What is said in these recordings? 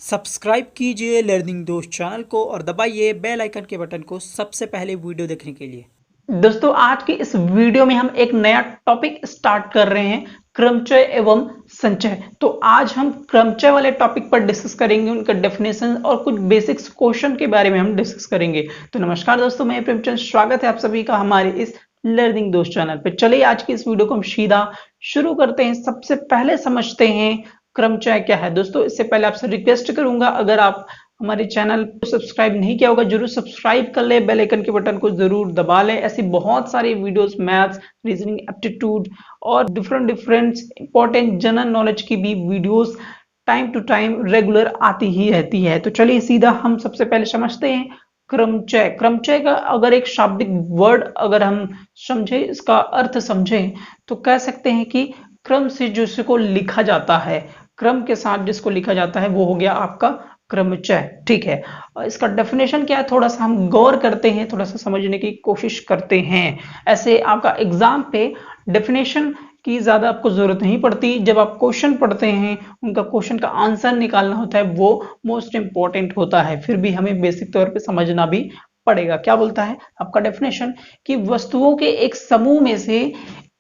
Subscribe कीजिए learning दोस्त channel को और दबाइए बेल आइकन के बटन को सबसे पहले वीडियो देखने के लिए। दोस्तों आज की इस वीडियो में हम एक नया टॉपिक स्टार्ट कर रहे हैं, क्रमचय एवं संचय। तो आज हम क्रमचय वाले टॉपिक पर डिस्कस करेंगे, उनका डेफिनेशन और कुछ बेसिक्स क्वेश्चन के बारे में हम डिस्कस करेंगे। तो नमस्कार दोस्तों, मैं प्रेमचंद, स्वागत है आप सभी का हमारे इस लर्निंग दोस्त चैनल पे। चलिए आज की इस वीडियो को हम सीधा शुरू करते हैं। सबसे पहले समझते हैं क्रमचय क्या है। दोस्तों इससे पहले आपसे रिक्वेस्ट करूंगा, अगर आप हमारे चैनल को सब्सक्राइब नहीं किया होगा जरूर सब्सक्राइब कर ले, बेल आइकन के बटन को जरूर दबा ले। ऐसी बहुत सारी वीडियोस मैथ्स, रीजनिंग, एप्टीट्यूड और डिफरेंट इंपॉर्टेंट जनरल नॉलेज की भी videos time to time regular आती ही रहती है। तो चलिए सीधा हम सबसे पहले समझते हैं क्रमचय। क्रमचय का अगर एक शाब्दिक वर्ड अगर हम समझे, इसका अर्थ समझें तो कह सकते हैं कि क्रम से जिसको लिखा जाता है, क्रम के साथ जिसको लिखा जाता है वो हो गया आपका क्रमचय। ठीक है, और इसका डेफिनेशन क्या है थोड़ा सा हम गौर करते हैं, थोड़ा सा समझने की कोशिश करते हैं। ऐसे आपका एग्जाम पे डेफिनेशन की ज्यादा आपको जरूरत नहीं पड़ती, जब आप क्वेश्चन पढ़ते हैं उनका क्वेश्चन का आंसर निकालना होता है, वो मोस्ट इंपॉर्टेंट होता है। फिर भी हमें बेसिक तौर पे समझना भी पड़ेगा। क्या बोलता है आपका डेफिनेशन कि वस्तुओं के एक समूह में से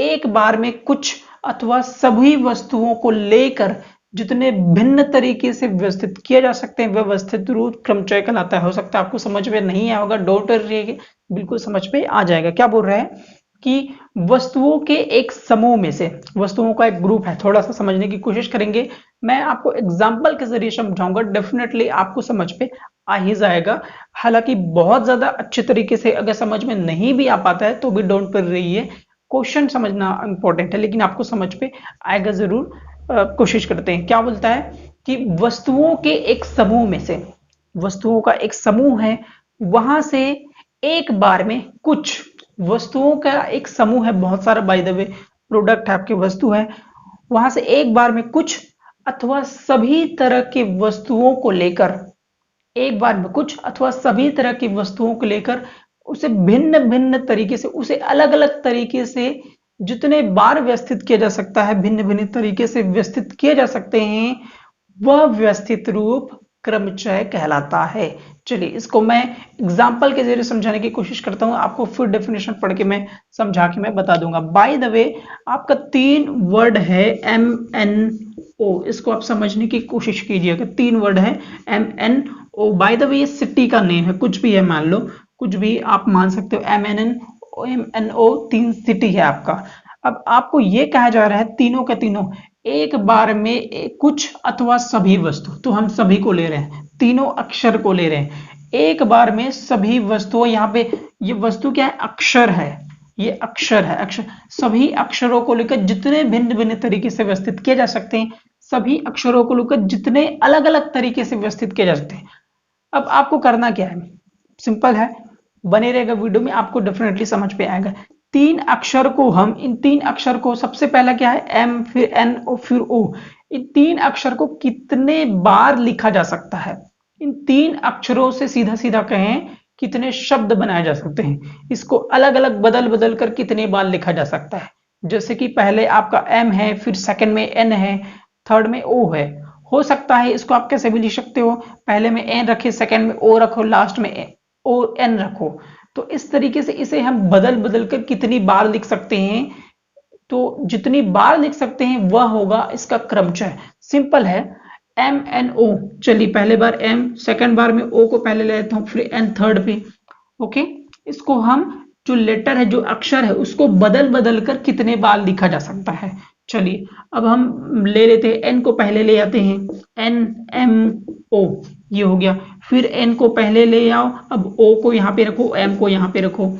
एक बार में कुछ अथवा सभी वस्तुओं को लेकर जितने भिन्न तरीके से व्यवस्थित किया जा सकते हैं व्यवस्थित रूप क्रमचय कहलाता है। हो सकता है आपको समझ में नहीं आया होगा, डोंट वरी, बिल्कुल समझ में आ जाएगा। क्या बोल रहे हैं कि वस्तुओं के एक समूह में से, वस्तुओं का एक ग्रुप है, थोड़ा सा समझने की कोशिश करेंगे। मैं आपको एग्जाम्पल के जरिए समझाऊंगा, डेफिनेटली आपको समझ पे आ ही जाएगा। हालांकि बहुत ज्यादा अच्छे तरीके से अगर समझ में नहीं भी आ पाता है तो भी डोंट वरी रहिए, क्वेश्चन समझना इंपॉर्टेंट है, लेकिन आपको समझ पे आएगा जरूर। कोशिश करते हैं। क्या बोलता है कि वस्तुओं के एक समूह में से, वस्तुओं का एक समूह है, वहां से एक बार में कुछ वस्तुओं का एक समूह है, बहुत सारा बाय द वे प्रोडक्ट है आपकी वस्तु है, वहां से एक बार में कुछ अथवा सभी तरह की वस्तुओं को लेकर, एक बार में कुछ अथवा सभी तरह की वस्तुओं को लेकर उसे भिन्न भिन्न तरीके से, उसे अलग अलग तरीके से जितने बार व्यवस्थित किया जा सकता है, भिन्न भिन्न तरीके से व्यवस्थित किए जा सकते हैं, वह व्यवस्थित रूप क्रमचय कहलाता है। चलिए इसको मैं एग्जाम्पल के जरिए समझाने की कोशिश करता हूं, आपको फिर डेफिनेशन पढ़ के मैं समझा के मैं बता दूंगा। बाय द वे आपका 3 वर्ड है MNO, इसको आप समझने की कोशिश कीजिएगा। 3 वर्ड है MNO। बाय द वे ये सिटी का नेम है, कुछ भी है, मान लो कुछ भी आप मान सकते हो। MNO 3 सिटी है आपका। अब आपको ये कहा जा रहा है तीनों के तीनों एक बार में कुछ अथवा सभी वस्तु, तो हम सभी को ले रहे हैं, तीनों अक्षर को ले रहे हैं, एक बार में सभी वस्तुओं। यहाँ पे ये वस्तु क्या है, अक्षर है, ये अक्षर है, अक्षर, सभी अक्षरों को लेकर जितने भिन्न भिन्न तरीके से व्यवस्थित किए जा सकते हैं, सभी अक्षरों को लेकर जितने अलग अलग तरीके से व्यवस्थित किए जा सकते हैं। अब आपको करना क्या है, सिंपल है, बने रहेगा वीडियो में, आपको डेफिनेटली समझ पे आएगा। 3 अक्षर को हम, इन 3 अक्षर को सबसे पहला क्या है M, फिर N और फिर O, इन 3 अक्षर को कितने बार लिखा जा सकता है, इन 3 अक्षरों से सीधा सीधा कहें कितने शब्द बनाए जा सकते हैं, इसको अलग अलग बदल बदल कर कितने बार लिखा जा सकता है। जैसे कि पहले आपका M है, फिर सेकंड में N है, थर्ड में O है। हो सकता है इसको आप कैसे भी लिख सकते हो, पहले में N रखे, सेकंड में O रखो, लास्ट में ON रखो। तो इस तरीके से इसे हम बदल बदल कर कितनी बार लिख सकते हैं, तो जितनी बार लिख सकते हैं वह होगा इसका क्रमचय। सिंपल है, MNO। चलिए पहले बार M, सेकंड बार में O को पहले ले लेता हूं, फिर N थर्ड पे। ओके, इसको हम जो लेटर है, जो अक्षर है, उसको बदल बदल कर कितने बार लिखा जा सकता है। चलिए अब हम ले लेते हैं, N को पहले ले आते हैं, NMO, ये हो गया। फिर N को पहले ले आओ, अब O को यहाँ पे रखो, M को यहाँ पे रखो।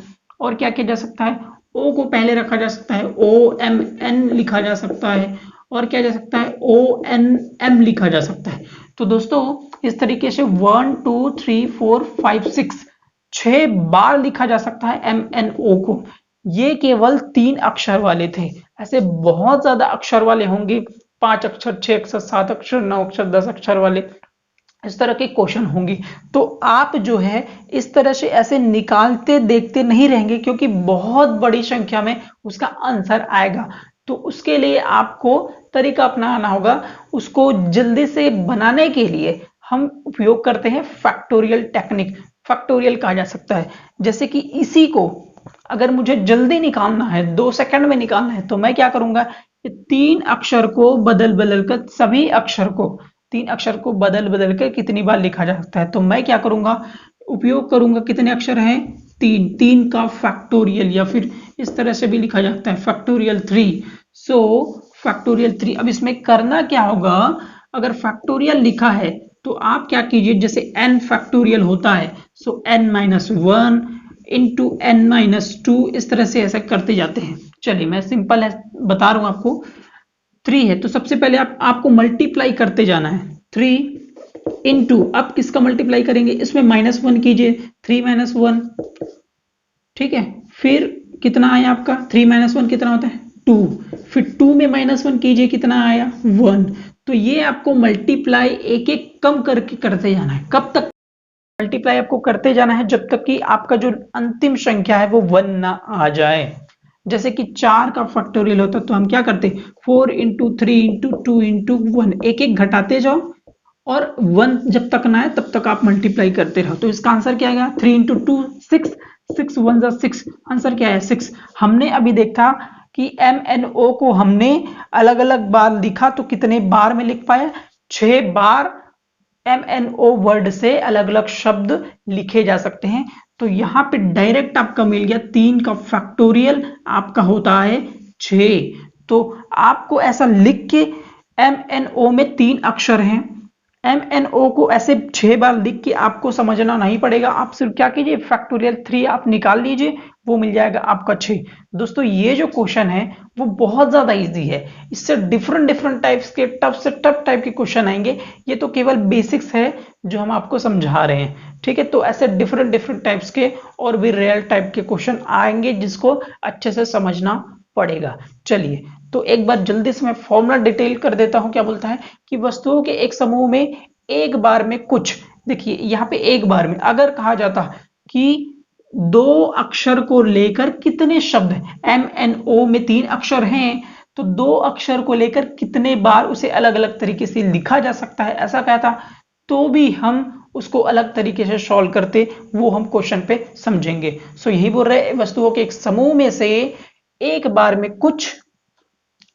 और क्या किया जा सकता है, O को पहले रखा जा सकता है, OMN लिखा जा सकता है, और क्या जा सकता है, ONM लिखा जा सकता है। तो दोस्तों इस तरीके से 1 2 3 4 5 6 6 बार लिखा जा सकता है MNO को। ये केवल 3 अक्षर वाले थे, ऐसे बहुत ज्यादा अक्षर वाले होंगे, 5 अक्षर, 6 अक्षर, 7 अक्षर, 9 अक्षर, 10 अक्षर वाले, इस तरह के क्वेश्चन होंगे। तो आप जो है इस तरह से ऐसे निकालते देखते नहीं रहेंगे, क्योंकि बहुत बड़ी संख्या में उसका आंसर आएगा। तो उसके लिए आपको तरीका अपनाना होगा, उसको जल्दी से बनाने के लिए हम उपयोग करते हैं फैक्टोरियल टेक्निक। फैक्टोरियल कहा जा सकता है। जैसे कि इसी को अगर मुझे जल्दी निकालना है, 2 सेकंड में निकालना है, तो मैं क्या करूंगा, ये 3 अक्षर को बदल बदल कर, सभी अक्षर को 3 अक्षर को बदल बदल कर कितनी बार लिखा जा सकता है, तो मैं क्या करूंगा, उपयोग करूंगा, कितने अक्षर हैं, 3 का फैक्टोरियल, या फिर इस तरह से भी लिखा जाता है फैक्टोरियल 3। सो फैक्टोरियल 3। अब इसमें करना क्या होगा, अगर फैक्टोरियल लिखा है तो आप क्या कीजिए, जैसे n फैक्टोरियल होता है, सो n-1 इंटू n-2, इस तरह से ऐसा करते जाते हैं। चलिए मैं सिंपल है बता रहा हूं आपको। 3 है तो सबसे पहले आपको मल्टीप्लाई करते जाना है, 3 इंटू, अब किसका मल्टीप्लाई करेंगे, इसमें -1 कीजिए, 3 - 1, ठीक है। फिर कितना आया आपका, 3 - 1 कितना होता है, 2, फिर 2 में -1 कीजिए, कितना आया, 1। तो ये आपको मल्टीप्लाई एक एक कम करके करते जाना है। कब तक मल्टीप्लाई आपको करते जाना है, जब तक कि आपका जो अंतिम संख्या है वो 1 ना आ जाए। जैसे कि 4 का फैक्टोरियल होता तो हम क्या करते, 4 इंटू 3 इंटू 2 इंटू 1, एक एक घटाते जाओ और 1 जब तक ना आए तब तक आप मल्टीप्लाई करते रहो। तो इसका आंसर क्या आएगा, 3 इंटू 2 6, 6 1 जा 6, आंसर क्या है 6। हमने अभी देखा कि MNO को हमने अलग अलग बार लिखा तो कितने बार में लिख पाया, 6 बार MNO वर्ड से अलग अलग शब्द लिखे जा सकते हैं। तो यहां पे डायरेक्ट आपका मिल गया, 3 का फैक्टोरियल आपका होता है 6। तो आपको ऐसा लिख के, MNO में 3 अक्षर हैं, MNO को ऐसे 6 बार लिख के आपको समझना नहीं पड़ेगा। आप सिर्फ क्या कीजिए, फैक्टोरियल 3 आप निकाल लीजिए, वो मिल जाएगा आपका 6। दोस्तों ये जो क्वेश्चन है वो बहुत ज्यादा इजी है। इससे डिफरेंट डिफरेंट टाइप्स के, टफ से टफ टाइप के क्वेश्चन आएंगे। ये तो केवल बेसिक्स है जो हम आपको समझा रहे हैं, ठीक है। तो ऐसे डिफरेंट डिफरेंट टाइप्स के और भी रियल टाइप के क्वेश्चन आएंगे जिसको अच्छे से समझना पड़ेगा। चलिए तो एक बार जल्दी से मैं फॉर्मूला डिटेल कर देता हूं। क्या बोलता है कि वस्तुओं के एक समूह में एक बार में कुछ, देखिए यहाँ पे एक बार में अगर कहा जाता कि 2 अक्षर को लेकर कितने शब्द, MNO में 3 अक्षर हैं तो 2 अक्षर को लेकर कितने बार उसे अलग अलग तरीके से लिखा जा सकता है, ऐसा कहता तो भी हम उसको अलग तरीके से सॉल्व करते, वो हम क्वेश्चन पे समझेंगे। सो यही बोल रहे, वस्तुओं के एक समूह में से एक बार में कुछ,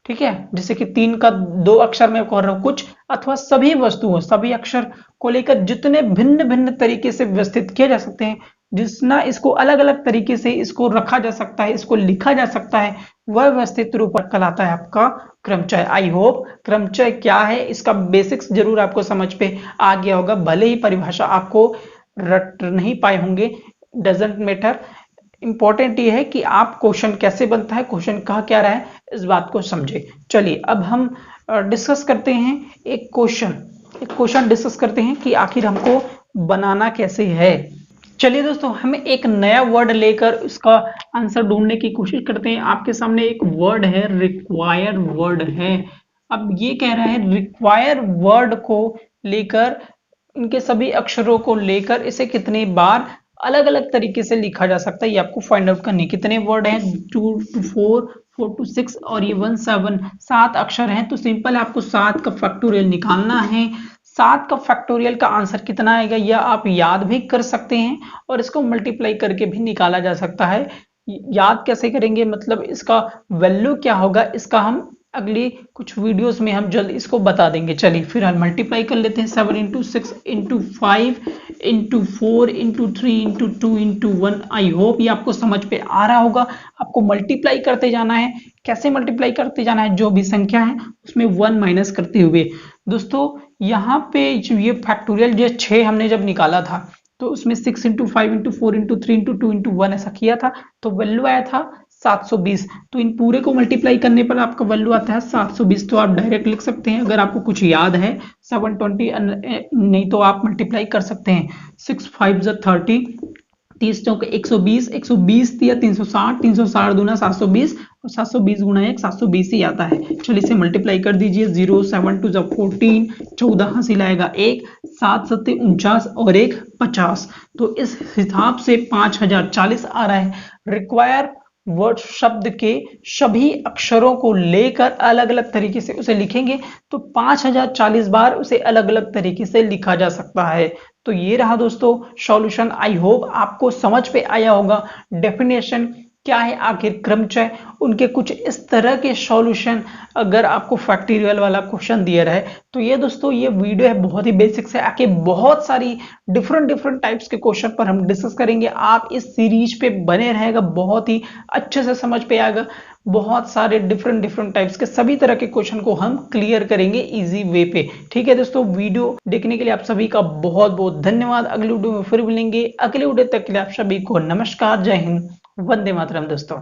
ठीक है, जैसे कि 3 का 2 अक्षर में कह रहा हूं कुछ, अथवा सभी वस्तुओं, सभी अक्षर को लेकर जितने भिन्न भिन्न तरीके से व्यवस्थित किए जा सकते हैं, जिसना इसको अलग अलग तरीके से इसको रखा जा सकता है, इसको लिखा जा सकता है, वह व्यवस्थित रूप कहलाता है आपका क्रमचय। आई होप क्रमचय क्या है इसका बेसिक्स जरूर आपको समझ पे आ गया होगा, भले ही परिभाषा आपको रट नहीं पाए होंगे, डजेंट मैटर। इंपॉर्टेंट ये है कि आप क्वेश्चन कैसे बनता है, क्वेश्चन कहा क्या रहा है, इस बात को समझे। चलिए अब हम डिस्कस करते हैं एक क्वेश्चन डिस्कस करते हैं कि आखिर हमको बनाना कैसे है। चलिए दोस्तों हम एक नया वर्ड लेकर उसका आंसर ढूंढने की कोशिश करते हैं। आपके सामने एक वर्ड है, रिक्वायर वर्ड है। अब ये कह रहा है रिक्वायर वर्ड को लेकर, इनके सभी अक्षरों को लेकर इसे कितनी बार अलग अलग तरीके से लिखा जा सकता है, ये आपको फाइंड आउट करनी। कितने वर्ड हैं, 2 to 4, 4 to 6 और ये 1 7, 7 अक्षर हैं। तो सिंपल है, आपको 7 का फैक्टोरियल निकालना है। 7 का फैक्टोरियल का आंसर कितना आएगा यह आप याद भी कर सकते हैं और इसको मल्टीप्लाई करके भी निकाला जा सकता है। याद कैसे करेंगे, मतलब इसका वैल्यू क्या होगा, इसका हम अगली कुछ वीडियोस में हम जल्द इसको बता देंगे। चलिए फिर हम मल्टीप्लाई कर लेते हैं, 7 into 6 into 5 into 4 into 3 into 2 into 1। I hope ये आपको समझ पे आ रहा होगा। आपको मल्टीप्लाई करते जाना है। कैसे मल्टीप्लाई करते जाना है, जो भी संख्या है उसमें 1 माइनस करते हुए। दोस्तों यहाँ पे ये फैक्टोरियल जो 6 हमने जब निकाला था तो उसमें 6 into 5 into 4 into 3 into 2 into 1 ऐसा किया था, तो वैल्यू आया था 720। तो इन पूरे को मल्टीप्लाई करने पर आपका वैल्यू आता है 720। तो आप डायरेक्ट लिख सकते हैं, अगर आपको कुछ याद है 720 नहीं तो आप मल्टीप्लाई कर सकते हैं। 6 5 जा 30, 30 चौके 120, 120 दिया 360, 360 दूना 720 और 720 गुना 1 720 ही आता है। चलिए इसे मल्टीप्लाई कर दीजिए। 0 7 2 14, 14 हासिल आएगा 1, 7 7 49 और 1 50। तो इस हिसाब से 5040 आ रहा है। रिक्वायर वर्ड शब्द के सभी अक्षरों को लेकर अलग अलग तरीके से उसे लिखेंगे तो 5040 बार उसे अलग अलग तरीके से लिखा जा सकता है। तो ये रहा दोस्तों सॉल्यूशन। आई होप आपको समझ पे आया होगा डेफिनेशन क्या है आखिर क्रमचय, उनके कुछ इस तरह के सॉल्यूशन अगर आपको फैक्टोरियल वाला क्वेश्चन दिया रहे तो ये दोस्तों ये वीडियो है बहुत ही बेसिक से आके बहुत सारी डिफरेंट टाइप्स के क्वेश्चन पर हम डिस्कस करेंगे। आप इस सीरीज पे बने रहेगा, बहुत ही अच्छे से समझ पे आएगा। बहुत सारे डिफरेंट टाइप्स के सभी तरह के क्वेश्चन को हम क्लियर करेंगे इजी वे पे। ठीक है दोस्तों, वीडियो देखने के लिए आप सभी का बहुत बहुत धन्यवाद। अगले वीडियो में फिर मिलेंगे। अगले वीडियो तक के लिए आप सभी को नमस्कार, जय हिंद, वंदे मातरम दोस्तों।